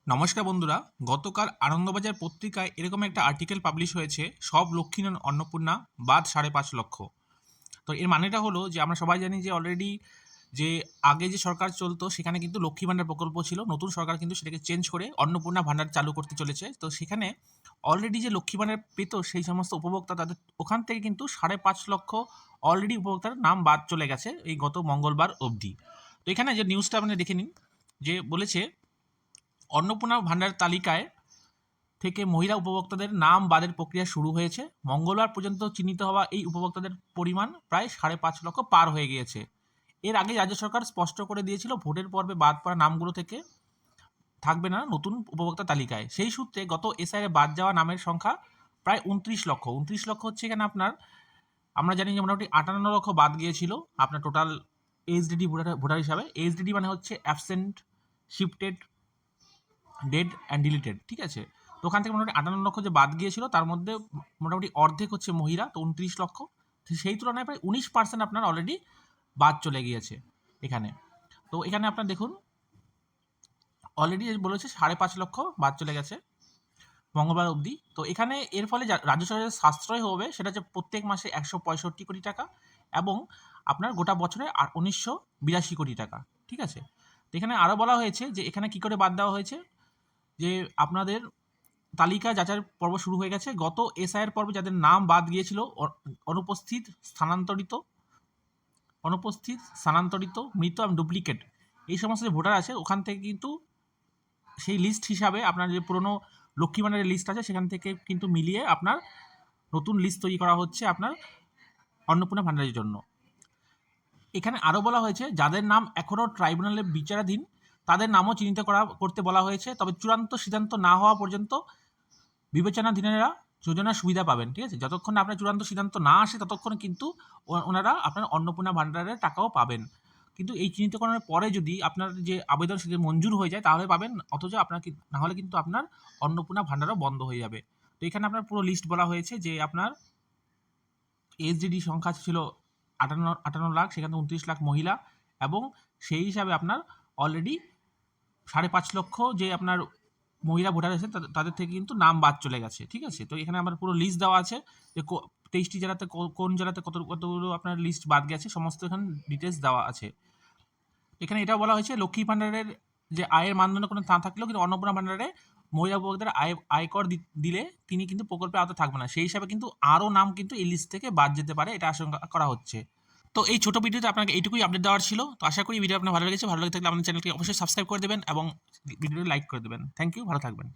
নমস্কার বন্ধুরা, গতকাল আনন্দবাজার পত্রিকায় এরকম একটা আর্টিকেল পাবলিশ হয়েছে, সব লক্ষ্মী নন অন্নপূর্ণা বাদ 5.5 লক্ষ। তো এর মানেটা হলো যে আমরা সবাই জানি যে অলরেডি যে আগে যে সরকার চলতো সেখানে কিন্তু লক্ষ্মী ভাণ্ডার প্রকল্প ছিল, নতুন সরকার কিন্তু সেটাকে চেঞ্জ করে অন্নপূর্ণা ভাণ্ডার চালু করতে চলেছে। তো সেখানে অলরেডি যে লক্ষ্মী ভাণ্ডার পেত সেই সমস্ত উপভোক্তা তাদের ওখান থেকে কিন্তু 5.5 লক্ষ অলরেডি উপভোক্তার নাম বাদ চলে গেছে এই গত মঙ্গলবার অবধি। তো এখানে যে নিউজটা আপনি দেখে নিন, যে বলেছে অন্নপূর্ণা ভাণ্ডার তালিকায় থেকে মহিলা উপভোক্তাদের নাম বাদের প্রক্রিয়া শুরু হয়েছে। মঙ্গলবার পর্যন্ত চিহ্নিত হওয়া এই উপভোক্তাদের পরিমাণ প্রায় 5.5 লক্ষ পার হয়ে গিয়েছে। এর আগে রাজ্য সরকার স্পষ্ট করে দিয়েছিল ভোটের পর্বে বাদ পড়া নামগুলো থেকে থাকবে না নতুন উপভোক্তা তালিকায়। সেই সূত্রে গত এসআইআরে বাদ যাওয়া নামের সংখ্যা প্রায় 29 লক্ষ। 29 লক্ষ হচ্ছে এখানে আপনার, আমরা জানি যে মোটামুটি 58 লক্ষ বাদ গিয়েছিল আপনার টোটাল এইচডিডি ভোটার হিসাবে। এইচডিডি মানে হচ্ছে absent, shifted, dead and deleted, ঠিক আছে। তো ওখান থেকে মোটামুটি 58 লক্ষ যে বাদ গিয়েছিল তার মধ্যে মোটামুটি অর্ধেক হচ্ছে মহিলা, তো 29 লক্ষ। সেই তুলনায় প্রায় 19% আপনার অলরেডি বাদ চলে গিয়েছে এখানে। তো এখানে আপনার দেখুন অলরেডি বলেছে 5.5 লক্ষ বাদ চলে গেছে মঙ্গলবার অবধি। তো এখানে এর ফলে রাজ্য সরকারের সাশ্রয় হবে সেটা হচ্ছে প্রত্যেক মাসে 165 কোটি টাকা এবং আপনার গোটা বছরে 1982 কোটি টাকা, ঠিক আছে। তো এখানে আরও বলা হয়েছে যে এখানে কী করে বাদ দেওয়া হয়েছে, যে আপনাদের তালিকা যাচাইয়ের পর্ব শুরু হয়ে গেছে। গত এসআইয়ের পর্বে যাদের নাম বাদ গিয়েছিল অনুপস্থিত, স্থানান্তরিত, মৃত এবং ডুপ্লিকেট, এই সমস্ত যে ভোটার আছে ওখান থেকে কিন্তু সেই লিস্ট হিসাবে আপনার যে পুরনো লক্ষ্মী ভাণ্ডারের লিস্ট আছে সেখান থেকে কিন্তু মিলিয়ে আপনার নতুন লিস্ট তৈরি করা হচ্ছে আপনার অন্নপূর্ণা ভাণ্ডারের জন্য। এখানে আরও বলা হয়েছে যাদের নাম এখনও ট্রাইব্যুনালে বিচারাধীন তাদের নামও চিহ্নিত করতে বলা হয়েছে, তবে চূড়ান্ত সিদ্ধান্ত না হওয়া পর্যন্ত বিবেচনাধীনেরা যোজনার সুবিধা পাবেন, ঠিক আছে। যতক্ষণ না আপনার চূড়ান্ত সিদ্ধান্ত না আসে ততক্ষণ কিন্তু ওনারা আপনার অন্নপূর্ণা ভাণ্ডারের টাকাও পাবেন। কিন্তু এই চিহ্নিতকরণের পরে যদি আপনার যে আবেদন সেটা মঞ্জুর হয়ে যায় তাহলে পাবেন, অথচ আপনার না হলে কিন্তু আপনার অন্নপূর্ণা ভাণ্ডারও বন্ধ হয়ে যাবে। তো এখানে আপনার পুরো লিস্ট বলা হয়েছে যে আপনার এইচডিডি সংখ্যা ছিল 58 লাখ, সেখানে 29 লাখ মহিলা এবং সেই হিসাবে আপনার অলরেডি 5.5 লক্ষ যে আপনার মহিলা ভোটার আছে তাদের থেকে কিন্তু নাম বাদ চলে গেছে, ঠিক আছে। তো এখানে আমার পুরো লিস্ট দেওয়া আছে যে 23টি জেলাতে কোন জেলাতে কতগুলো আপনার লিস্ট বাদ গেছে, সমস্ত এখানে ডিটেলস দেওয়া আছে। এখানে এটাও বলা হয়েছে লক্ষ্মী ভাণ্ডারের যে আয়ের মানদণ্ড কোনো না থাকলেও কিন্তু অন্নপূর্ণা ভাণ্ডারে মহিলা উপভোক্তাদের আয়কর দিলে তিনি কিন্তু প্রকল্পে আওতা থাকবে না, সেই হিসাবে কিন্তু আরও নাম কিন্তু এই লিস্ট থেকে বাদ যেতে পারে, এটা আশঙ্কা করা হচ্ছে। তো এই ছোটো ভিডিওতে আপনাকে এইটুকুই আপডেট দেওয়ার ছিল। তো আশা করি ভিডিও আপনার ভালো লেগেছে। ভালো লেগে থাকলে আমাদের চ্যানেলকে অবশ্যই সাবস্ক্রাইব করে দেবেন এবং ভিডিওটি লাইক করে দেবেন। থ্যাংক ইউ, ভালো থাকবেন।